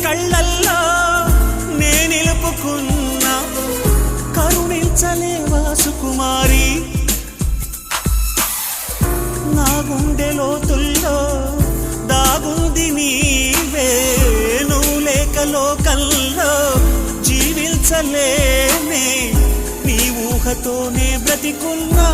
కళ్ళల్లో నే నిలుపుకున్నా కరుణించలేవా సుకుమారి నా గుండె లోతుల్లో దాగుంది నీవే నువ్వు లేక లోకల్లో జీవించలేనే నీ ఊహతోనే బ్రతికున్నా